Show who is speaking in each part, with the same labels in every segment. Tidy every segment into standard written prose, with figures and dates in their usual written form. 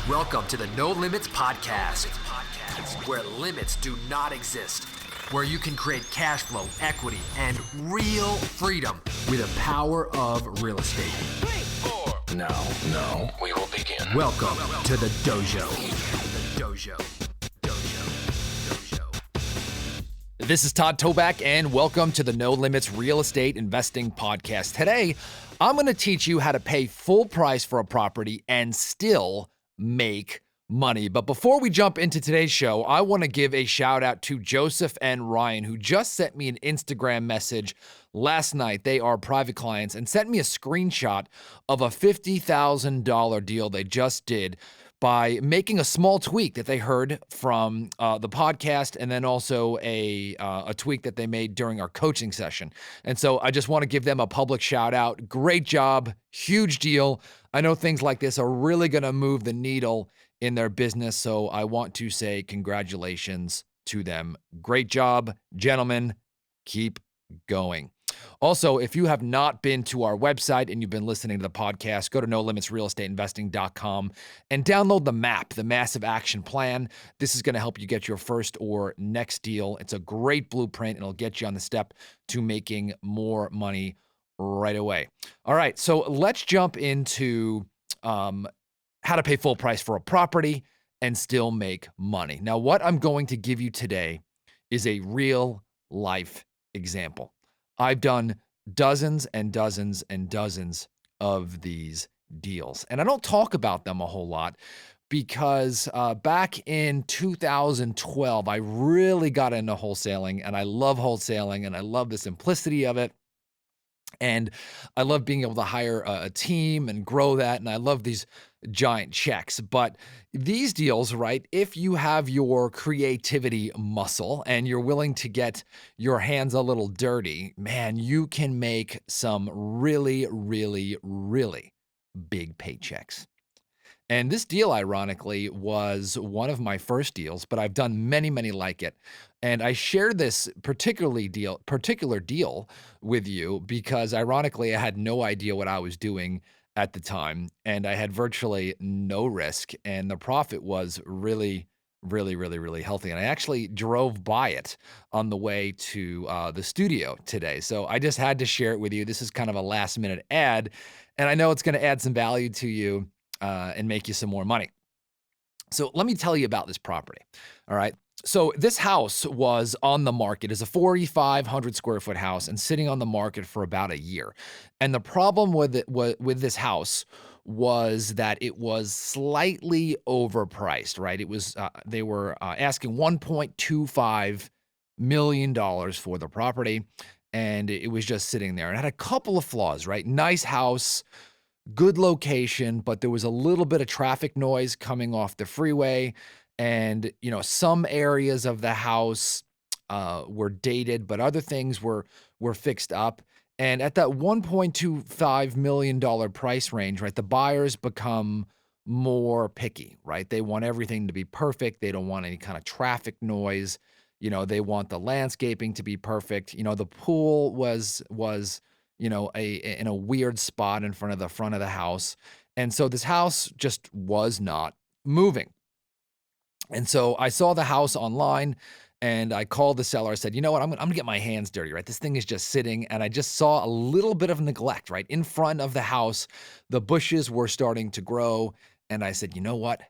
Speaker 1: Welcome to the No Limits Podcast, where limits do not exist, where you can create cash flow, equity, and real freedom with the power of real estate.
Speaker 2: 3, 4. Now, we will begin.
Speaker 1: Welcome to the Dojo.
Speaker 3: This is Todd Toback, and welcome to the No Limits Real Estate Investing Podcast. Today, I'm going to teach you how to pay full price for a property and still make money. But before we jump into today's show, I want to give a shout out to Joseph and Ryan, who just sent me an Instagram message last night. They are private clients and sent me a screenshot of a $50,000 deal they just did by making a small tweak that they heard from the podcast, and then also a tweak that they made during our coaching session. And so I just want to give them a public shout out. Great job, huge deal. I know things like this are really going to move the needle in their business, so I want to say congratulations to them. Great job, gentlemen. Keep going. Also, if you have not been to our website and you've been listening to the podcast, go to nolimitsrealestateinvesting.com and download the map, the Massive Action Plan. This is going to help you get your first or next deal. It's a great blueprint, and it'll get you on the step to making more money right away. All right, so let's jump into how to pay full price for a property and still make money. Now, what I'm going to give you today is a real life example. I've done dozens and dozens and dozens of these deals, and I don't talk about them a whole lot because back in 2012, I really got into wholesaling, and I love wholesaling, and I love the simplicity of it. And I love being able to hire a team and grow that. And I love these giant checks. But these deals, right, if you have your creativity muscle and you're willing to get your hands a little dirty, man, you can make some really, really, really big paychecks. And this deal, ironically, was one of my first deals, but I've done many, many like it. And I shared this particular deal with you because, ironically, I had no idea what I was doing at the time, and I had virtually no risk, and the profit was really, really, really, really healthy. And I actually drove by it on the way to the studio today. So I just had to share it with you. This is kind of a last-minute ad, and I know it's going to add some value to you and make you some more money. So let me tell you about this property. All right. So this house was on the market as a 4,500 square foot house and sitting on the market for about a year. And the problem with this house was that it was slightly overpriced, right? It was they were asking $1.25 million for the property, and it was just sitting there. It had a couple of flaws, right? Nice house, good location, but there was a little bit of traffic noise coming off the freeway. And, you know, some areas of the house were dated, but other things were fixed up. And at that $1.25 million price range, right, the buyers become more picky, right? They want everything to be perfect. They don't want any kind of traffic noise. You know, they want the landscaping to be perfect. You know, the pool was you know, in a weird spot in front of the house. And so this house just was not moving. And so I saw the house online and I called the seller. I said, you know what, I'm gonna get my hands dirty, right? This thing is just sitting, and I just saw a little bit of neglect, right? In front of the house, the bushes were starting to grow. And I said, you know what?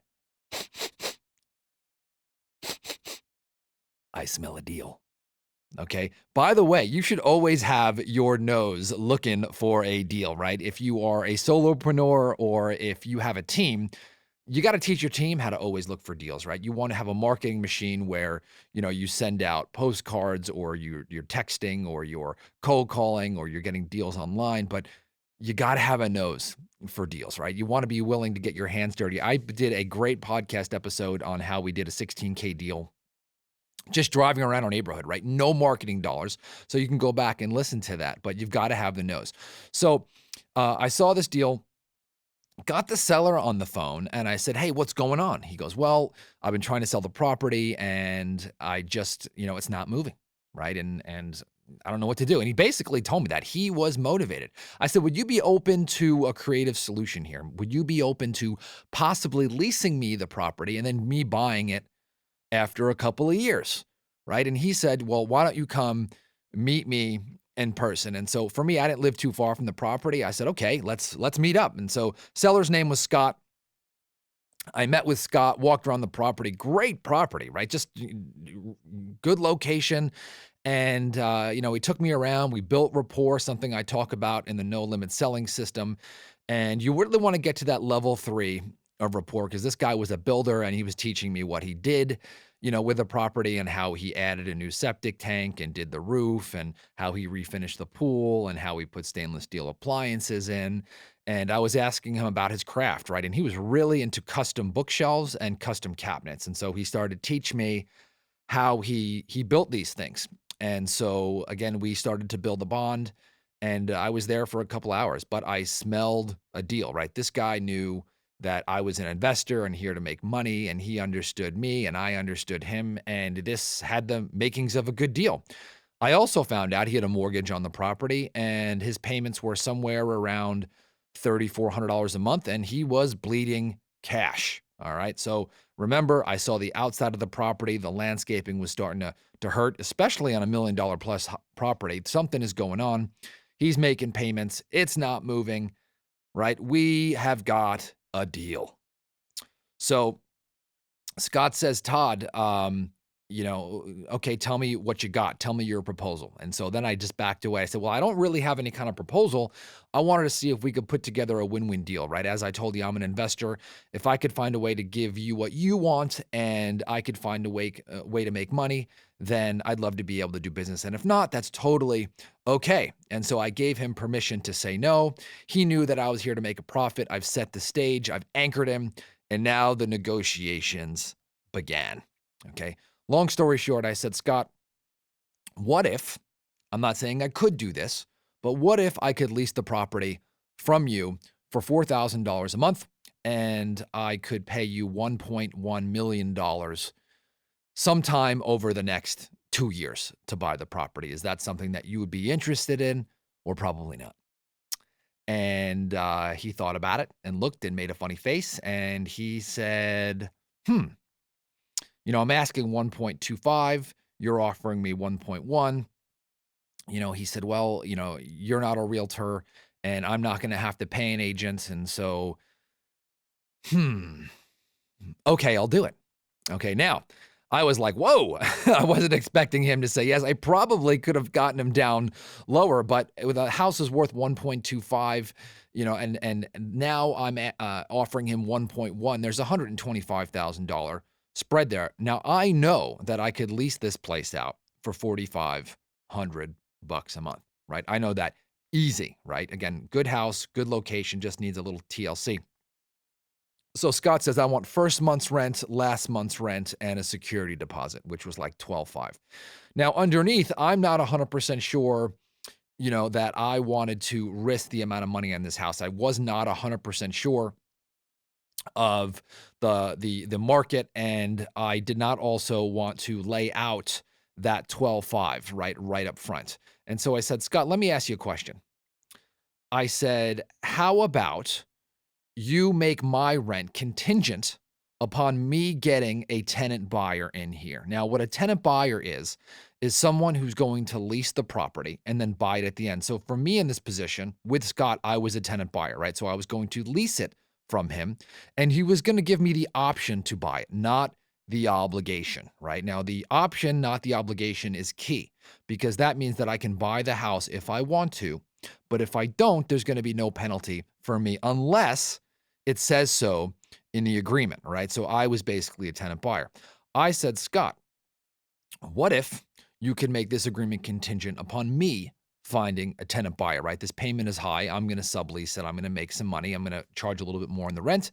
Speaker 3: I smell a deal. Okay. By the way, you should always have your nose looking for a deal, right? If you are a solopreneur or if you have a team, you got to teach your team how to always look for deals, right? You want to have a marketing machine where, you know, you send out postcards or you're texting or you're cold calling or you're getting deals online, but you got to have a nose for deals, right? You want to be willing to get your hands dirty. I did a great podcast episode on how we did a $16K deal just driving around our neighborhood, right? No marketing dollars. So you can go back and listen to that, but you've got to have the nose. So I saw this deal, got the seller on the phone, and I said, hey, what's going on? He goes, well, I've been trying to sell the property and I just, you know, it's not moving, right? And I don't know what to do. And he basically told me that he was motivated. I said, would you be open to a creative solution here? Would you be open to possibly leasing me the property and then me buying it after a couple of years, right? And he said, well, why don't you come meet me in person? And so for me, I didn't live too far from the property. I said, okay, let's meet up. And so seller's name was Scott. I met with Scott, walked around the property, great property, right? Just good location. And, he took me around. We built rapport, something I talk about in the no limit selling system. And you really want to get to that level 3 of rapport because this guy was a builder and he was teaching me what he did, with the property and how he added a new septic tank and did the roof and how he refinished the pool and how he put stainless steel appliances in. And I was asking him about his craft, right? And he was really into custom bookshelves and custom cabinets. And so he started to teach me how he built these things. And so again, we started to build a bond and I was there for a couple hours, but I smelled a deal, right? This guy knew that I was an investor and here to make money and he understood me and I understood him. And this had the makings of a good deal. I also found out he had a mortgage on the property and his payments were somewhere around $3,400 a month and he was bleeding cash. All right. So remember, I saw the outside of the property. The landscaping was starting to hurt, especially on $1 million plus property. Something is going on. He's making payments. It's not moving, right? We have got a deal. So Scott says, Todd, okay, tell me what you got. Tell me your proposal. And so then I just backed away. I said, well, I don't really have any kind of proposal. I wanted to see if we could put together a win-win deal, right? As I told you, I'm an investor. If I could find a way to give you what you want and I could find a way to make money, then I'd love to be able to do business. And if not, that's totally okay. And so I gave him permission to say no. He knew that I was here to make a profit. I've set the stage. I've anchored him. And now the negotiations began. Okay. Long story short, I said, Scott, what if, I'm not saying I could do this, but what if I could lease the property from you for $4,000 a month and I could pay you $1.1 million sometime over the next 2 years to buy the property? Is that something that you would be interested in or probably not? And he thought about it and looked and made a funny face and he said, I'm asking 1.25, you're offering me 1.1. He said, well, you're not a realtor and I'm not going to have to pay an agent. And so, okay, I'll do it. Okay. Now I was like, whoa, I wasn't expecting him to say yes. I probably could have gotten him down lower, but with a house is worth 1.25, and now I'm offering him 1.1. There's $125,000 spread there. Now I know that I could lease this place out for $4,500 a month, right? I know that easy, right? Again, good house, good location, just needs a little TLC. So Scott says, I want first month's rent, last month's rent, and a security deposit, which was like $12,500. Now underneath, I'm not 100% sure, that I wanted to risk the amount of money on this house. I was not 100% sure of the market, and I did not also want to lay out that 12.5 right up front. And so I said, Scott, let me ask you a question. I said, how about you make my rent contingent upon me getting a tenant buyer in here? Now, what a tenant buyer is someone who's going to lease the property and then buy it at the end. So for me in this position with Scott, I was a tenant buyer, right? So I was going to lease it from him and he was going to give me the option to buy it, not the obligation, right? Now, the option, not the obligation, is key because that means that I can buy the house if I want to, but if I don't, there's going to be no penalty for me unless it says so in the agreement, right? So I was basically a tenant buyer. I said, Scott, what if you can make this agreement contingent upon me finding a tenant buyer, right? This payment is high. I'm going to sublease it. I'm going to make some money. I'm going to charge a little bit more on the rent.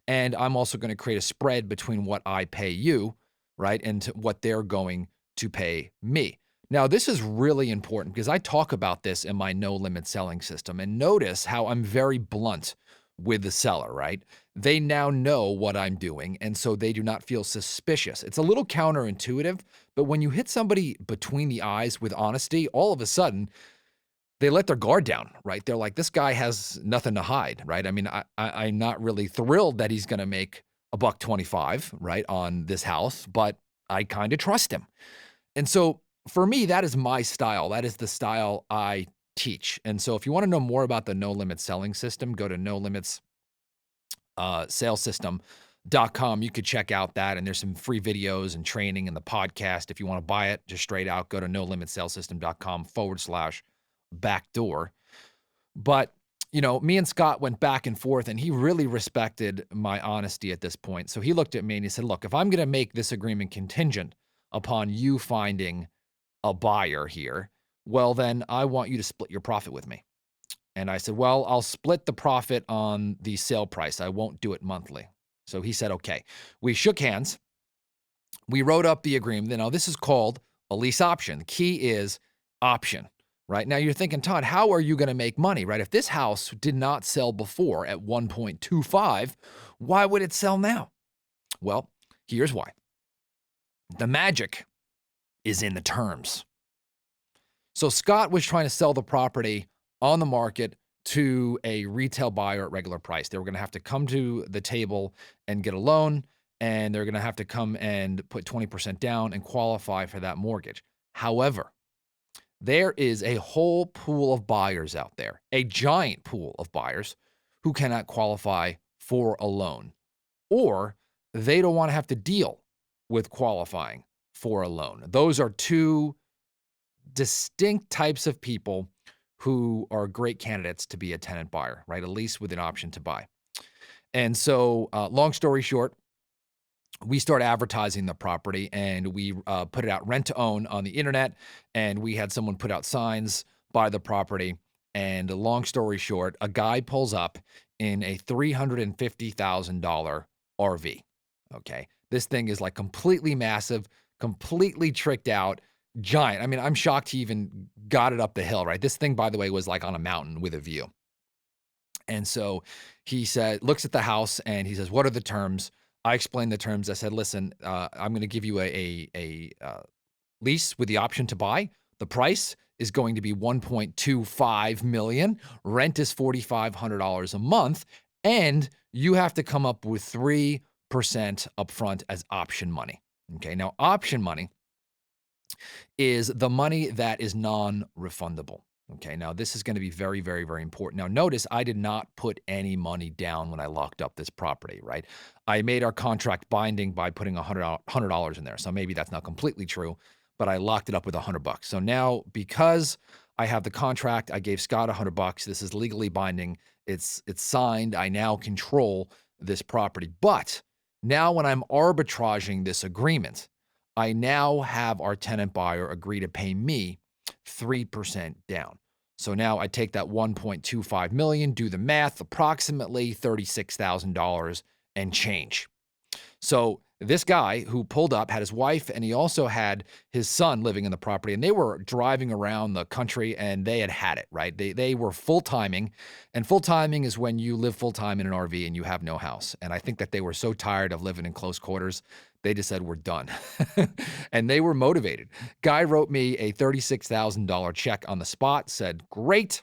Speaker 3: And I'm also going to create a spread between what I pay you, right? And what they're going to pay me. Now, this is really important because I talk about this in my no limit selling system, and notice how I'm very blunt with the seller, right? They now know what I'm doing, and so they do not feel suspicious. It's a little counterintuitive, but when you hit somebody between the eyes with honesty, all of a sudden they let their guard down, right? They're like, this guy has nothing to hide, right? I mean, I'm not really thrilled that he's going to make a $125, right, on this house, but I kind of trust him. And so for me, that is my style. That is the style I teach. And so if you want to know more about the no limit selling system, go to no limits salessystem.com. You could check out that. And there's some free videos and training in the podcast. If you want to buy it, just straight out, go to no limit salessystem.com/backdoor. But, you know, me and Scott went back and forth, and he really respected my honesty at this point. So he looked at me and he said, look, if I'm going to make this agreement contingent upon you finding a buyer here, well, then I want you to split your profit with me. And I said, well, I'll split the profit on the sale price. I won't do it monthly. So he said, okay. We shook hands. We wrote up the agreement. Now, this is called a lease option. The key is option, right? Now, you're thinking, Todd, how are you going to make money, right? If this house did not sell before at 1.25, why would it sell now? Well, here's why. The magic is in the terms. So Scott was trying to sell the property on the market to a retail buyer at regular price. They were going to have to come to the table and get a loan, and they're going to have to come and put 20% down and qualify for that mortgage. However, there is a whole pool of buyers out there, a giant pool of buyers who cannot qualify for a loan, or they don't want to have to deal with qualifying for a loan. Those are two distinct types of people who are great candidates to be a tenant buyer, right? A lease with an option to buy. And so, long story short, we start advertising the property, and we put it out rent to own on the internet, and we had someone put out signs by the property. And long story short, a guy pulls up in a $350,000 RV. Okay. This thing is like completely massive, completely tricked out, giant. I mean, I'm shocked he even got it up the hill, right? This thing, by the way, was like on a mountain with a view. And so he said, looks at the house and he says, what are the terms? I explained the terms. I said, listen, I'm going to give you a lease with the option to buy. The price is going to be $1.25 million. Rent is $4,500 a month. And you have to come up with 3% upfront as option money. Okay. Now, option money is the money that is non-refundable. Okay, now this is going to be very, very, very important. Now, notice I did not put any money down when I locked up this property, right? I made our contract binding by putting $100 in there. So maybe that's not completely true, but I locked it up with $100. So now, because I have the contract, I gave Scott $100. This is legally binding. It's signed. I now control this property. But now when I'm arbitraging this agreement, I now have our tenant buyer agree to pay me 3% down. So now I take that 1.25 million, do the math, approximately $36,000 and change. So this guy who pulled up had his wife, and he also had his son living in the property, and they were driving around the country, and they had it, right? They were full-timing, and full-timing is when you live full-time in an RV and you have no house. And I think that they were so tired of living in close quarters, they just said, we're done. And they were motivated. Guy wrote me a $36,000 check on the spot, said, great.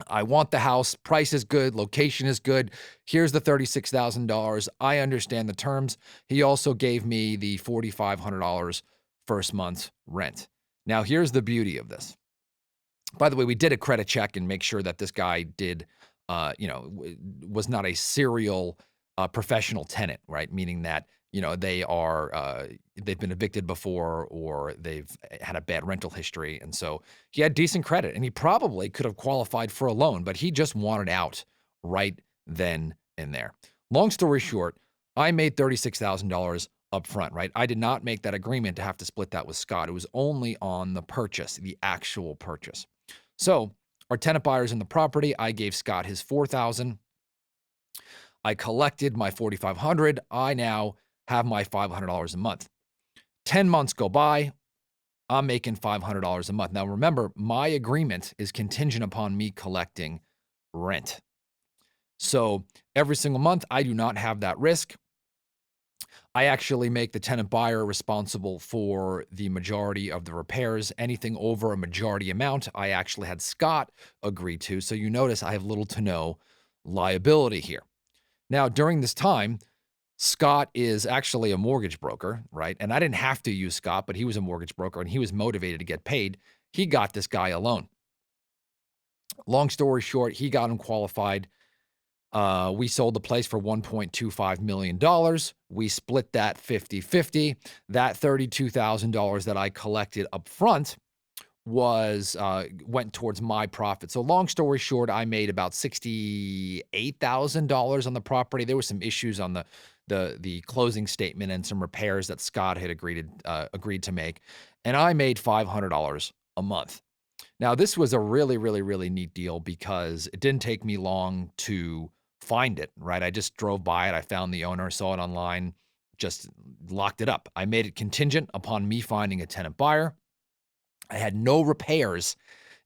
Speaker 3: I want the house. Price is good. Location is good. Here's the $36,000. I understand the terms. He also gave me the $4,500 first month's rent. Now, here's the beauty of this. By the way, we did a credit check and make sure that this guy did, was not a serial professional tenant, right? Meaning that, they've been evicted before, or they've had a bad rental history. And so he had decent credit, and he probably could have qualified for a loan, but he just wanted out right then and there. Long story short, I made $36,000 up front, right? I did not make that agreement to have to split that with Scott. It was only on the purchase, the actual purchase. So our tenant buyers in the property, I gave Scott his $4,000. I collected my $4,500. I now have my $500 a month. 10 months go by. I'm making $500 a month. Now, remember, my agreement is contingent upon me collecting rent. So every single month, I do not have that risk. I actually make the tenant buyer responsible for the majority of the repairs. Anything over a majority amount, I actually had Scott agree to. So you notice I have little to no liability here. Now, during this time, Scott is actually a mortgage broker, right? And I didn't have to use Scott, but he was a mortgage broker and he was motivated to get paid. He got this guy a loan. Long story short, he got him qualified. We sold the place for $1.25 million. We split that 50-50. That $32,000 that I collected up front went towards my profit. So long story short, I made about $68,000 on the property. There were some issues on the closing statement and some repairs that Scott had agreed to make. And I made $500 a month. Now, this was a really, really, really neat deal because it didn't take me long to find it, right? I just drove by it. I found the owner, saw it online, just locked it up. I made it contingent upon me finding a tenant buyer. I had no repairs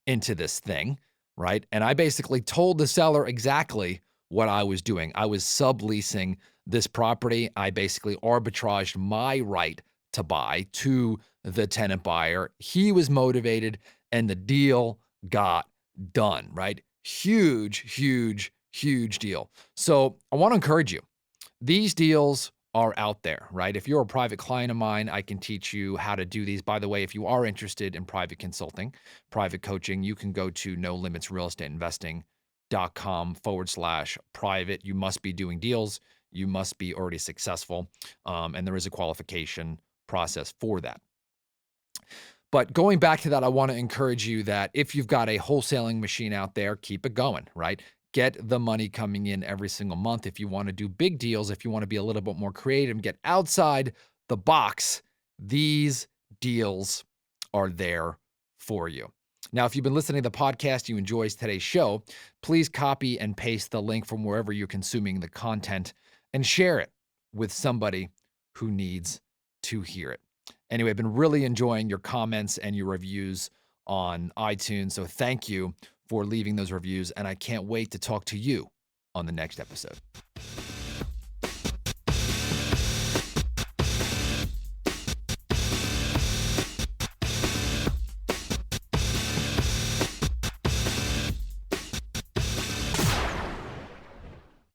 Speaker 3: into this thing, right? And I basically told the seller exactly what I was doing. I was subleasing this property. I basically arbitraged my right to buy to the tenant buyer. He was motivated and the deal got done, right? Huge, huge, huge deal. So I want to encourage you. These deals are out there, right? If you're a private client of mine, I can teach you how to do these. By the way, if you are interested in private consulting, private coaching, you can go to nolimitsrealestateinvesting.com/private. You must be doing deals. You must be already successful. And there is a qualification process for that. But going back to that, I want to encourage you that if you've got a wholesaling machine out there, keep it going, right? Get the money coming in every single month. If you want to do big deals, if you want to be a little bit more creative and get outside the box, these deals are there for you. Now, if you've been listening to the podcast, you enjoy today's show, please copy and paste the link from wherever you're consuming the content and share it with somebody who needs to hear it. Anyway, I've been really enjoying your comments and your reviews on iTunes. So thank you for leaving those reviews. And I can't wait to talk to you on the next episode.